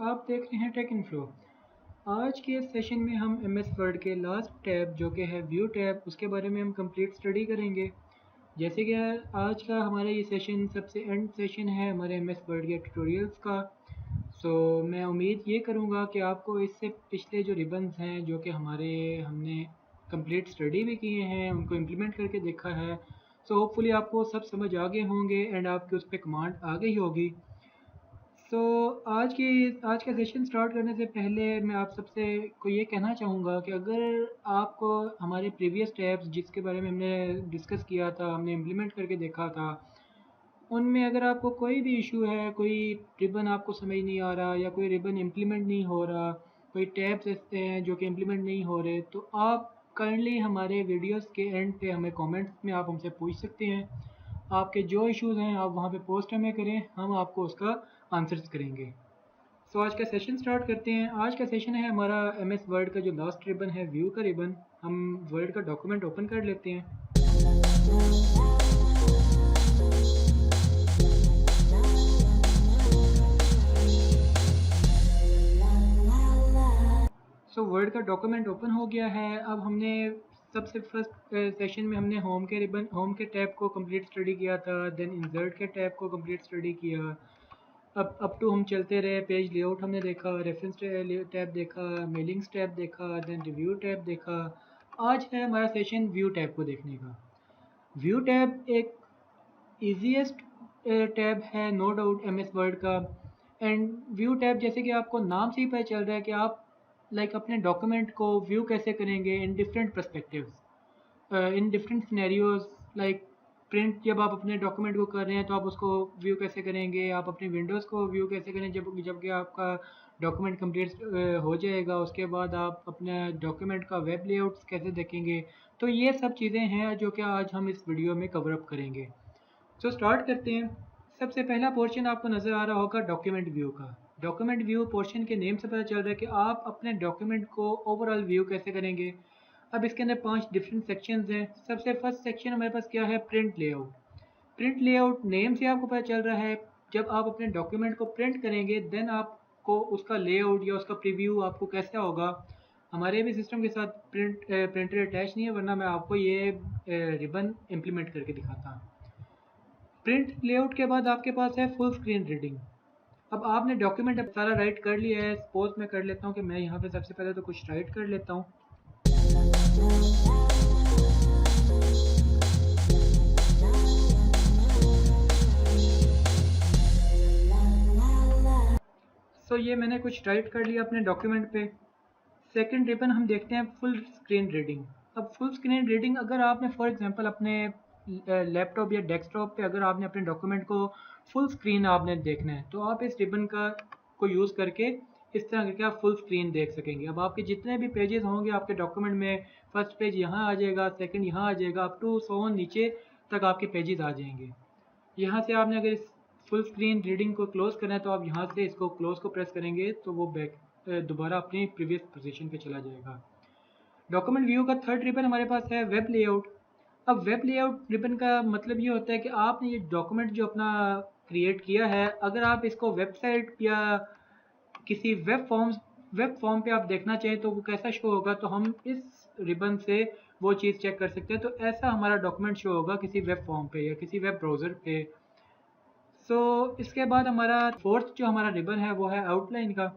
आप देख रहे हैं टेक इन्फ्लो। आज के इस सेशन में हम एमएस वर्ड के लास्ट टैब जो कि है व्यू टैब, उसके बारे में हम कंप्लीट स्टडी करेंगे। जैसे कि आज का हमारा ये सेशन सबसे एंड सेशन है हमारे एमएस वर्ड के ट्यूटोरियल्स का। मैं उम्मीद ये करूँगा कि आपको इससे पिछले जो रिबन्स हैं जो कि हमने कंप्लीट स्टडी भी किए हैं, उनको इम्प्लीमेंट करके देखा है। होपफुली आपको सब समझ आ गए होंगे एंड आपकी उस पर कमांड आ गई होगी। सो आज का सेशन स्टार्ट करने से पहले मैं आप सबसे को ये कहना चाहूँगा कि अगर आपको हमारे प्रीवियस टैब्स जिसके बारे में हमने डिस्कस किया था, हमने इम्प्लीमेंट करके देखा था, उनमें अगर आपको कोई भी इशू है, कोई रिबन आपको समझ नहीं आ रहा या कोई रिबन इम्प्लीमेंट नहीं हो रहा, कोई टैब्स ऐसे हैं जो कि इम्प्लीमेंट नहीं हो रहे, तो आप काइंडली हमारे वीडियोस के एंड पे हमें कमेंट्स में आप हमसे पूछ सकते हैं। आपके जो इश्यूज़ हैं आप वहाँ पे पोस्ट हमें करें, हम आपको उसका आंसर्स करेंगे। आज का सेशन स्टार्ट करते हैं। आज का सेशन है हमारा एमएस वर्ड का जो लास्ट रिबन है, व्यू का रिबन। हम वर्ड का डॉक्यूमेंट ओपन कर लेते हैं। वर्ड का डॉक्यूमेंट ओपन हो गया है। अब हमने सबसे फर्स्ट सेशन में हमने होम के टैब को कंप्लीट स्टडी किया था, देन इंसर्ट के टैब को कंप्लीट स्टडी किया। अब अप टू हम चलते रहे, पेज लेआउट हमने देखा, रेफरेंस टैब देखा, मेलिंग्स टैब देखा, देन रिव्यू टैब देखा। आज है हमारा सेशन व्यू टैब को देखने का। व्यू टैब एक ईजीएस्ट टैब है नो डाउट एमएस वर्ड का। एंड व्यू टैब जैसे कि आपको नाम से ही पता चल रहा है कि आप अपने डॉक्यूमेंट को व्यू कैसे करेंगे in different perspectives, in different scenarios. Print जब आप अपने डॉक्यूमेंट को कर रहे हैं तो आप उसको व्यू कैसे करेंगे, आप अपनी विंडोज़ को व्यू कैसे करें जबकि आपका डॉक्यूमेंट कंप्लीट हो जाएगा, उसके बाद आप अपने डॉक्यूमेंट का वेब लेआउट्स कैसे देखेंगे। तो ये सब चीज़ें हैं जो कि आज हम इस वीडियो में कवर अप करेंगे। स्टार्ट करते हैं। सबसे पहला पोर्शन आपको नज़र आ रहा होगा डॉक्यूमेंट व्यू का। डॉक्यूमेंट व्यू पोर्शन के नेम से पता चल रहा है कि आप अपने डॉक्यूमेंट को ओवरऑल व्यू कैसे करेंगे। अब इसके अंदर 5 डिफरेंट सेक्शंस हैं। सबसे फर्स्ट सेक्शन हमारे पास क्या है, print layout. Print layout name से आपको पता चल रहा है जब आप अपने डॉक्यूमेंट को प्रिंट करेंगे देन आपको उसका लेआउट या उसका प्रीव्यू आपको कैसा होगा। हमारे भी सिस्टम के साथ प्रिंटर अटैच नहीं है, वरना मैं आपको ये रिबन इम्प्लीमेंट करके दिखाता हूँ। प्रिंट लेआउट के बाद आपके पास है फुल स्क्रीन रीडिंग। अब आपने डॉक्यूमेंट अब सारा राइट कर लिया है। सपोज मैं कर लेता हूँ कि मैं यहाँ पे सबसे पहले तो कुछ राइट कर लेता हूँ। ये मैंने कुछ राइट कर लिया अपने डॉक्यूमेंट पे। सेकंड रिबन हम देखते हैं फुल स्क्रीन रीडिंग। अब फुल स्क्रीन रीडिंग अगर आपने फॉर एग्जांपल अपने लैपटॉप या डेस्कटॉप पे अगर आपने अपने डॉक्यूमेंट को फुल स्क्रीन आपने देखना है तो आप इस रिबन को यूज़ करके इस तरह करके आप फुल स्क्रीन देख सकेंगे। अब आपके जितने भी पेजेस होंगे आपके डॉक्यूमेंट में, फर्स्ट पेज यहाँ आ जाएगा, सेकंड यहाँ आ जाएगा, अप टू सो नीचे तक आपके पेजेस आ जाएंगे। यहाँ से आपने अगर इस फुल स्क्रीन रीडिंग को क्लोज़ करना है तो आप यहाँ से इसको क्लोज़ को प्रेस करेंगे तो वो दोबारा अपनी प्रीवियस पोजीशन पे चला जाएगा। डॉक्यूमेंट व्यू का थर्ड रिबन हमारे पास है वेब लेआउट। अब वेब लेआउट रिबन का मतलब ये होता है कि आपने ये डॉक्यूमेंट जो अपना क्रिएट किया है, अगर आप इसको वेबसाइट या किसी वेब फॉर्म पे आप देखना चाहें तो वो कैसा शो होगा, तो हम इस रिबन से वो चीज़ चेक कर सकते हैं। तो ऐसा हमारा डॉक्यूमेंट शो होगा किसी वेब फॉर्म पे या किसी वेब ब्राउज़र पे। इसके बाद हमारा फोर्थ जो हमारा रिबन है वो है आउटलाइन का।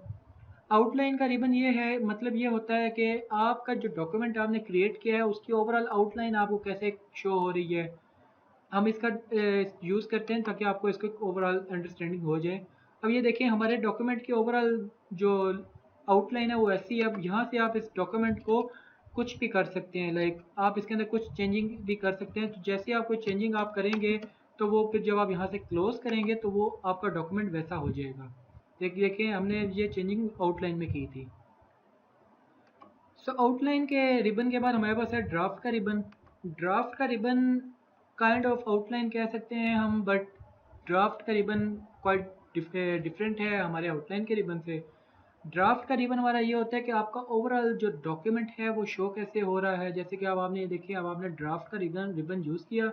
आउटलाइन का रिबन ये है, मतलब ये होता है कि आपका जो डॉक्यूमेंट आपने क्रिएट किया है उसकी ओवरऑल आउटलाइन आपको कैसे शो हो रही है। हम इसका यूज़ करते हैं ताकि आपको इसको ओवरऑल अंडरस्टैंडिंग हो जाए। अब ये देखिए हमारे डॉक्यूमेंट की ओवरऑल जो आउटलाइन है वो ऐसी है। अब यहाँ से आप इस डॉक्यूमेंट को कुछ भी कर सकते हैं, आप इसके अंदर कुछ चेंजिंग भी कर सकते हैं। तो जैसे आप कोई चेंजिंग आप करेंगे तो वो फिर जब आप यहाँ से क्लोज़ करेंगे तो वो आपका डॉक्यूमेंट वैसा हो जाएगा। देखिए हमने ये चेंजिंग आउटलाइन में की थी। आउटलाइन के रिबन के बाद हमारे पास है ड्राफ्ट का रिबन। ड्राफ्ट का रिबन काइंड ऑफ आउटलाइन कह सकते हैं हम, बट ड्राफ्ट का रिबन क्वाइट डिफरेंट है हमारे आउटलाइन के रिबन से। ड्राफ्ट का रिबन हमारा ये होता है कि आपका ओवरऑल जो डॉक्यूमेंट है वो शो कैसे हो रहा है। जैसे कि अब आपने ये देखिए, अब आपने ड्राफ्ट का रिबन यूज़ किया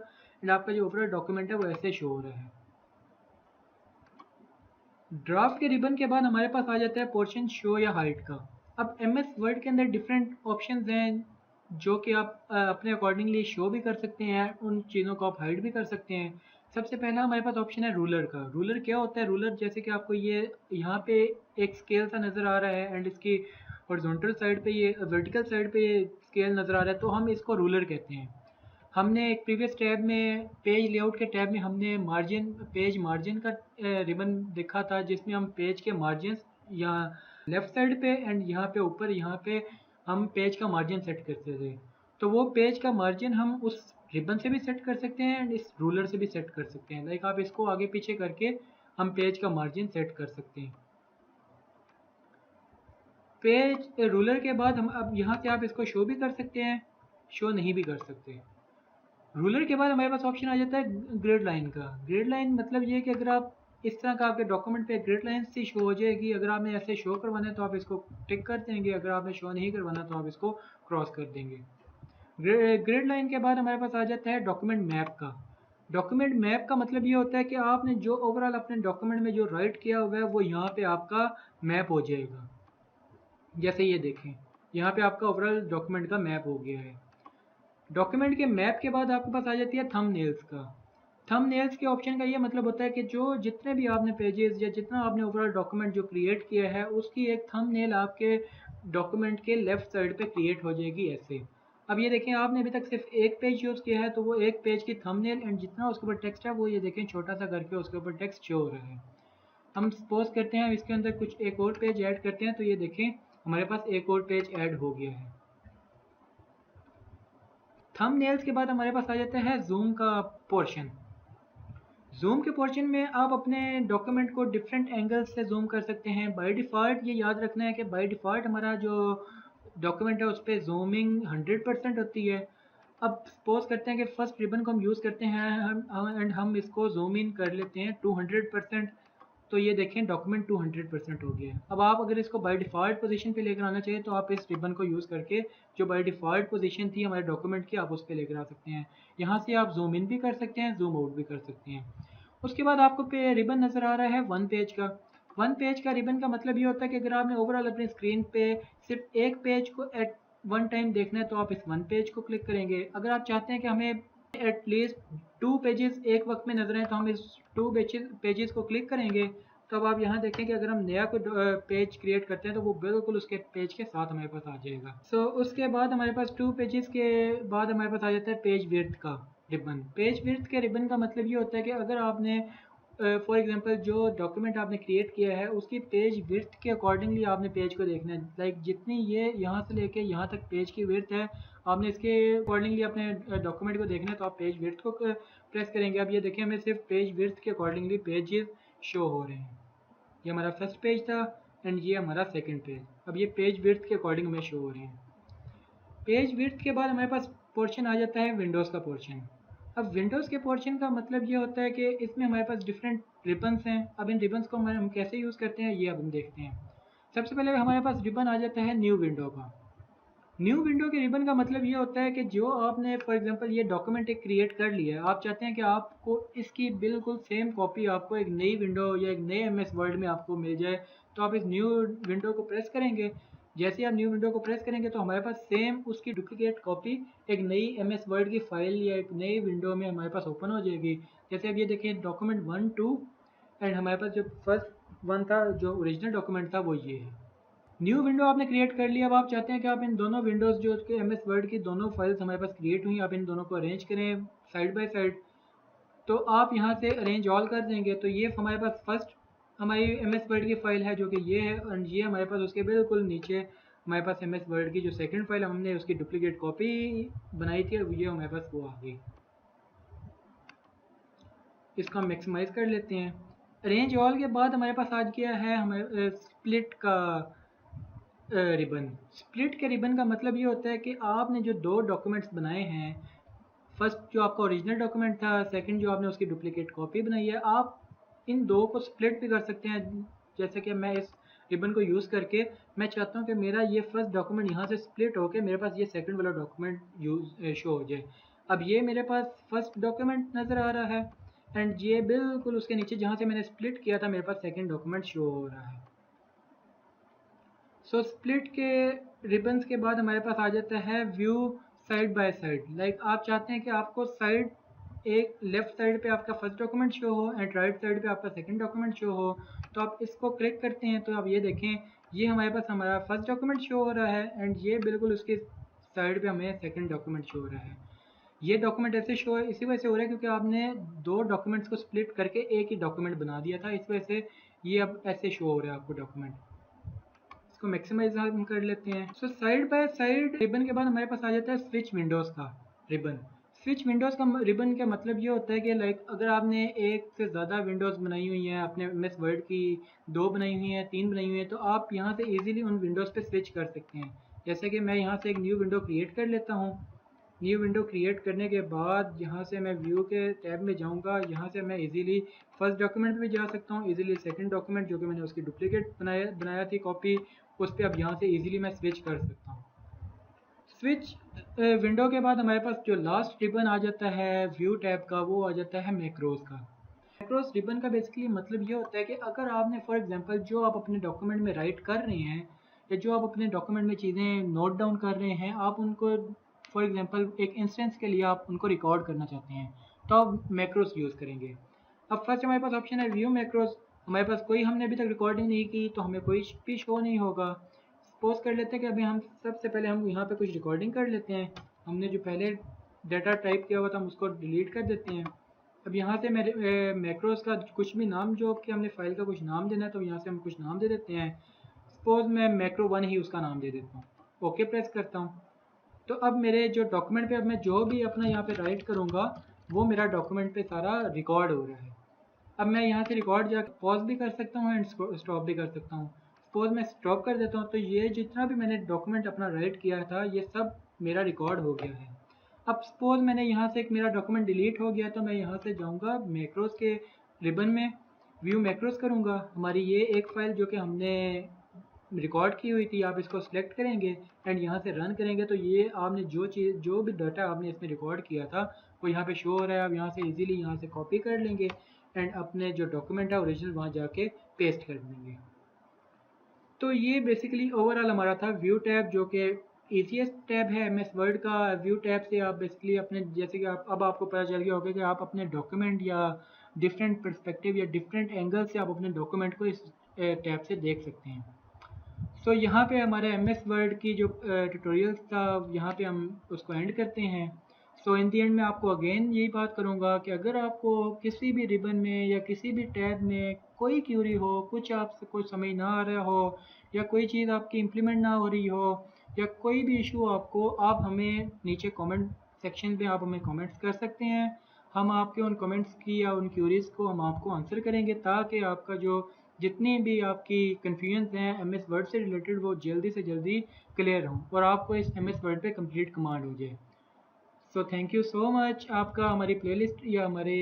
एंड आपका जो ओवरऑल डॉक्यूमेंट है वो ऐसे शो हो रहा है। ड्राफ्ट के रिबन के बाद हमारे पास आ जाता है पोर्शन शो या हाइट का। अब एमएस वर्ड के अंदर डिफरेंट ऑप्शंस हैं जो कि आप अपने अकॉर्डिंगली शो भी कर सकते हैं, उन चीज़ों को आप हाइड भी कर सकते हैं। सबसे पहला हमारे पास ऑप्शन है रूलर का। रूलर क्या होता है? रूलर जैसे कि आपको ये यहाँ पे एक स्केल सा नज़र आ रहा है एंड इसकी हॉरिजॉन्टल साइड पे ये वर्टिकल साइड पे ये स्केल नज़र आ रहा है, तो हम इसको रूलर कहते हैं। हमने एक प्रीवियस टैब में पेज लेआउट के टैब में हमने पेज मार्जिन का रिबन देखा था, जिसमें हम पेज के मार्जिन यहाँ लेफ़्ट साइड पे एंड यहाँ पे ऊपर यहाँ पे हम पेज का मार्जिन सेट करते थे। तो वो पेज का मार्जिन हम उस रिबन से भी सेट कर सकते हैं एंड इस रूलर से भी सेट कर सकते हैं। लाइक आप इसको आगे पीछे करके हम पेज का मार्जिन सेट कर सकते हैं। पेज रूलर के बाद हम अब यहाँ से आप इसको शो भी कर सकते हैं, शो नहीं भी कर सकते। रूलर के बाद हमारे पास ऑप्शन आ जाता है ग्रिड लाइन का। ग्रिड लाइन मतलब ये है कि अगर आप इस तरह का आपके डॉक्यूमेंट पे ग्रिड लाइन से शो हो जाएगी। अगर आपने ऐसे शो करवाना है तो आप इसको टिक कर देंगे, अगर आपने शो नहीं करवाना तो आप इसको क्रॉस कर देंगे। ग्रिड लाइन के बाद हमारे पास आ जाता है डॉक्यूमेंट मैप का। डॉक्यूमेंट मैप का मतलब ये होता है कि आपने जो ओवरऑल अपने डॉक्यूमेंट में जो राइट किया हुआ है वो यहाँ पे आपका मैप हो जाएगा। जैसे ये देखें, यहाँ पे आपका ओवरऑल डॉक्यूमेंट का मैप हो गया है। डॉक्यूमेंट के मैप के बाद आपके पास आ जाती है थंबनेल्स का। थंबनेल्स के ऑप्शन का ये मतलब होता है कि जो जितने भी आपने पेजेस या जितना आपने ओवरऑल डॉक्यूमेंट जो क्रिएट किया है उसकी एक थंबनेल आपके डॉक्यूमेंट के लेफ्ट साइड पे क्रिएट हो जाएगी ऐसे। अब ये देखें, आपने अभी तक सिर्फ एक पेज यूज़ किया है तो वो एक पेज की थंबनेल एंड जितना उसके ऊपर टेक्स्ट है वो ये देखें छोटा सा करके उसके ऊपर टेक्स्ट शो हो रहा है। हम सपोज करते हैं इसके अंदर कुछ एक और पेज ऐड करते हैं तो ये देखें हमारे पास एक और पेज ऐड हो गया है। थंबनेल्स के बाद हमारे पास आ जाता है जूम का पोर्शन। जूम के पोर्शन में आप अपने डॉक्यूमेंट को डिफरेंट एंगल्स से जूम कर सकते हैं। बाय डिफ़ॉल्ट ये याद रखना है कि बाय डिफ़ॉल्ट हमारा जो डॉक्यूमेंट है उस पर जूमिंग 100% होती है। अब सपोज करते हैं कि फर्स्ट रिबन को हम यूज़ करते हैं एंड हम इसको जूम इन कर लेते हैं 200%। तो ये देखें डॉक्यूमेंट 200% हो गया है। अब आप अगर इसको बाय डिफ़ॉल्ट पोजीशन पे लेकर आना चाहिए तो आप इस रिबन को यूज़ करके जो बाय डिफ़ॉल्ट पोजीशन थी हमारे डॉक्यूमेंट की आप उस पर लेकर आ सकते हैं। यहाँ से आप जूम इन भी कर सकते हैं, जूम आउट भी कर सकते हैं। उसके बाद आपको पे रिबन नज़र आ रहा है वन पेज का। वन पेज का रिबन का मतलब ये होता है कि अगर आपने ओवरऑल अपनी स्क्रीन पे सिर्फ एक पेज को एट वन टाइम देखना है तो आप इस वन पेज को क्लिक करेंगे। अगर आप चाहते हैं कि हमें एटलीस्ट 2 पेजेस एक वक्त में नजर आए तो हम इस 2 पेजेस को क्लिक करेंगे। तो अब आप यहाँ देखें कि अगर हम नया कोई पेज क्रिएट करते हैं तो वो बिल्कुल उसके पेज के साथ हमारे पास आ जाएगा। उसके बाद हमारे पास 2 पेजेस के बाद हमारे पास आ जाता है पेज विड्थ का रिबन। पेज विड्थ के रिबन का मतलब ये होता है कि अगर आपने फॉर एग्जांपल जो डॉक्यूमेंट आपने क्रिएट किया है उसकी पेज विड्थ के अकॉर्डिंगली आपने पेज को देखना है। लाइक जितनी ये यहाँ से लेके यहाँ तक पेज की विड्थ है आपने इसके अकॉर्डिंगली अपने डॉक्यूमेंट को देखना है तो आप पेज विड्थ को प्रेस करेंगे। अब ये देखें हमें सिर्फ पेज विड्थ के अकॉर्डिंगली पेजेस शो हो रहे हैं। ये हमारा फर्स्ट पेज था एंड ये हमारा सेकंड पेज। अब ये पेज विड्थ के अकॉर्डिंग हमें शो हो रहे हैं। पेज विड्थ के बाद हमारे पास पोर्शन आ जाता है विंडोज़ का पोर्शन। अब विंडोज़ के पोर्शन का मतलब ये होता है कि इसमें हमारे पास डिफरेंट रिबन्स हैं। अब इन रिबन्स को हम कैसे यूज़ करते हैं ये अब हम देखते हैं। सबसे पहले हमारे पास रिबन आ जाता है न्यू विंडो का। न्यू विंडो के रिबन का मतलब ये होता है कि जो आपने फॉर एग्जांपल ये डॉक्यूमेंट एक क्रिएट कर लिया है, आप चाहते हैं कि आपको इसकी बिल्कुल सेम कॉपी आपको एक नई विंडो या एक नए एमएस वर्ड में आपको मिल जाए, तो आप इस न्यू विंडो को प्रेस करेंगे। जैसे आप न्यू विंडो को प्रेस करेंगे तो हमारे पास सेम उसकी डुप्लीकेट कॉपी एक नई एमएस वर्ड की फाइल या एक नई विंडो में हमारे पास ओपन हो जाएगी। जैसे अब ये देखिए डॉक्यूमेंट 1 2 एंड हमारे पास जो फर्स्ट वन था जो ओरिजिनल डॉक्यूमेंट था वो ये है। न्यू विंडो आपने क्रिएट कर लिया। अब आप चाहते हैं कि आप इन दोनों विंडोज़ जो कि एम एस वर्ड की दोनों फाइल्स हमारे पास क्रिएट हुई आप इन दोनों को अरेंज करें साइड बाय साइड। तो आप यहाँ से अरेंज ऑल कर देंगे तो ये हमारे पास फर्स्ट हमारी एम एस वर्ड की फ़ाइल है जो कि ये है एंड ये हमारे पास उसके बिल्कुल नीचे हमारे पास एम एस वर्ड की जो सेकेंड फाइल हमने उसकी डुप्लीकेट कॉपी बनाई थी ये हमारे पास वो आ गई। इसको हम मैक्सिमाइज़ कर लेते हैं। अरेंज ऑल के बाद हमारे पास आज गया है हमारे स्प्लिट का रिबन। स्प्लिट के रिबन का मतलब ये होता है कि आपने जो दो डॉक्यूमेंट्स बनाए हैं, फर्स्ट जो आपका ओरिजिनल डॉक्यूमेंट था, सेकंड जो आपने उसकी डुप्लीकेट कॉपी बनाई है, आप इन दो को स्प्लिट भी कर सकते हैं। जैसे कि मैं इस रिबन को यूज़ करके मैं चाहता हूँ कि मेरा ये फर्स्ट डॉक्यूमेंट यहाँ से स्प्लिट होकर मेरे पास ये सेकंड वाला डॉक्यूमेंट यूज़ शो हो जाए। अब ये मेरे पास फर्स्ट डॉक्यूमेंट नज़र आ रहा है एंड ये बिल्कुल उसके नीचे जहाँ से मैंने स्प्लिट किया था मेरे पास सेकंड डॉक्यूमेंट शो हो रहा है। सो स्प्लिट के रिबन्स के बाद हमारे पास आ जाता है view side by side. Like आप चाहते हैं कि आपको साइड एक लेफ्ट साइड पे आपका फर्स्ट डॉक्यूमेंट शो हो एंड राइट साइड पे आपका सेकंड डॉक्यूमेंट शो हो, तो आप इसको क्लिक करते हैं तो आप ये देखें ये हमारे पास हमारा फर्स्ट डॉक्यूमेंट शो हो रहा है एंड ये बिल्कुल उसके साइड पे हमें सेकंड डॉक्यूमेंट शो हो रहा है। ये डॉक्यूमेंट ऐसे शो है इसी वजह से हो रहा है क्योंकि आपने दो डॉक्यूमेंट्स को स्प्लिट करके एक ही डॉक्यूमेंट बना दिया था, इस वजह से ये अब ऐसे शो हो रहा है आपको डॉक्यूमेंट। इसको मैक्सिमाइज हम कर लेते हैं। So side by side ribbon के बाद हमारे पास आ जाता है स्विच विंडोज़ का रिबन। स्विच विंडोज़ का रिबन का मतलब ये होता है कि लाइक अगर आपने एक से ज़्यादा विंडोज़ बनाई हुई हैं, अपने एमएस वर्ड की 2 बनाई हुई हैं, 3 बनाई हुई हैं, तो आप यहाँ से ईजिली उन विंडोज़ पे स्विच कर सकते हैं। जैसे कि मैं यहाँ से एक न्यू विंडो क्रिएट कर लेता हूँ। न्यू विंडो क्रिएट करने के बाद यहाँ से मैं व्यू के टैब में जाऊँगा, यहाँ से मैं इजीली फर्स्ट डॉक्यूमेंट में भी जा सकता हूँ, इजीली सेकंड डॉक्यूमेंट जो कि मैंने उसकी डुप्लीकेट बनाया थी कॉपी, उस पर अब यहाँ से इजीली मैं स्विच कर सकता हूँ। स्विच विंडो के बाद हमारे पास जो लास्ट रिबन आ जाता है व्यू टैब का, वो आ जाता है मैक्रोज का। मैक्रोज रिबन का बेसिकली मतलब ये होता है कि अगर आपने फॉर एग्जांपल जो आप अपने डॉक्यूमेंट में राइट कर रहे हैं या जो आप अपने डॉक्यूमेंट में चीज़ें नोट डाउन कर रहे हैं, आप उनको फॉर एग्जांपल एक इंस्टेंस के लिए आप उनको रिकॉर्ड करना चाहते हैं, तो आप मैक्रोज यूज़ करेंगे। अब फर्स्ट हमारे पास ऑप्शन है व्यू मैक्रोज। हमारे पास कोई हमने अभी तक रिकॉर्डिंग नहीं की तो हमें कोई भी शो नहीं होगा। सपोज कर लेते हैं कि अभी हम सबसे पहले हम यहाँ पे कुछ रिकॉर्डिंग कर लेते हैं। हमने जो पहले डाटा टाइप किया हुआ था हम उसको डिलीट कर देते हैं। अब यहाँ से मेरे मैक्रोज का कुछ भी नाम जो कि हमने फाइल का कुछ नाम देना है तो यहाँ से हम कुछ नाम दे देते हैं। सपोज मैं मैक्रो 1 ही उसका नाम दे देता हूँ, ओके प्रेस करता हूँ। तो अब मेरे जो डॉक्यूमेंट पे अब मैं जो भी अपना यहाँ पे राइट करूँगा वो मेरा डॉक्यूमेंट पे सारा रिकॉर्ड हो रहा है। अब मैं यहाँ से रिकॉर्ड जाकर पॉज भी कर सकता हूँ एंड स्टॉप भी कर सकता हूँ। सपोज मैं स्टॉप कर देता हूँ तो ये जितना भी मैंने डॉक्यूमेंट अपना राइट किया था ये सब मेरा रिकॉर्ड हो गया है। अब सपोज मैंने यहाँ से एक मेरा डॉक्यूमेंट डिलीट हो गया तो मैं यहाँ से जाऊँगा मैक्रोज के रिबन में, व्यू मैक्रोज करूँगा। हमारी ये एक फ़ाइल जो कि हमने रिकॉर्ड की हुई थी, आप इसको सिलेक्ट करेंगे एंड यहाँ से रन करेंगे तो ये आपने जो भी डाटा आपने इसमें रिकॉर्ड किया था वो यहाँ पे शो हो रहा है। आप यहाँ से इजीली यहाँ से कॉपी कर लेंगे एंड अपने जो डॉक्यूमेंट है ओरिजिनल वहाँ जाके पेस्ट कर देंगे। तो ये बेसिकली ओवरऑल हमारा था व्यू टैब, जो कि ईजीएस्ट टैब है एमएस वर्ड का। व्यू टैब से आप बेसिकली अपने जैसे कि आप अब आपको पता चल गया होगा कि आप अपने डॉक्यूमेंट या डिफरेंट पर्सपेक्टिव या डिफरेंट एंगल से आप अपने डॉक्यूमेंट को इस टैब से देख सकते हैं। सो यहाँ पे हमारे एमएस वर्ड की जो ट्यूटोरियल्स था यहाँ पे हम उसको एंड करते हैं। सो इन दी एंड मैं आपको अगेन यही बात करूँगा कि अगर आपको किसी भी रिबन में या किसी भी टैब में कोई क्यूरी हो, कुछ आपसे कुछ समझ ना आ रहा हो या कोई चीज़ आपकी इम्प्लीमेंट ना हो रही हो या कोई भी इशू आपको, आप हमें नीचे कमेंट सेक्शन पे आप हमें कमेंट्स कर सकते हैं। हम आपके उन कमेंट्स की या उन क्यूरीज़ को हम आपको आंसर करेंगे ताकि आपका जो जितनी भी आपकी कन्फ्यूजन्स हैं एमएस वर्ड से रिलेटेड वो जल्दी से जल्दी क्लियर हों और आपको इस एमएस वर्ड पे कंप्लीट कमांड हो जाए। So thank you so much आपका हमारी प्लेलिस्ट या हमारे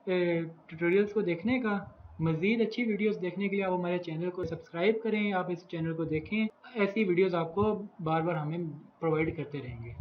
ट्यूटोरियल्स को देखने का। मज़ीद अच्छी वीडियोस देखने के लिए आप हमारे चैनल को सब्सक्राइब करें, आप इस चैनल को देखें, ऐसी वीडियोस आपको बार बार हमें प्रोवाइड करते रहेंगे।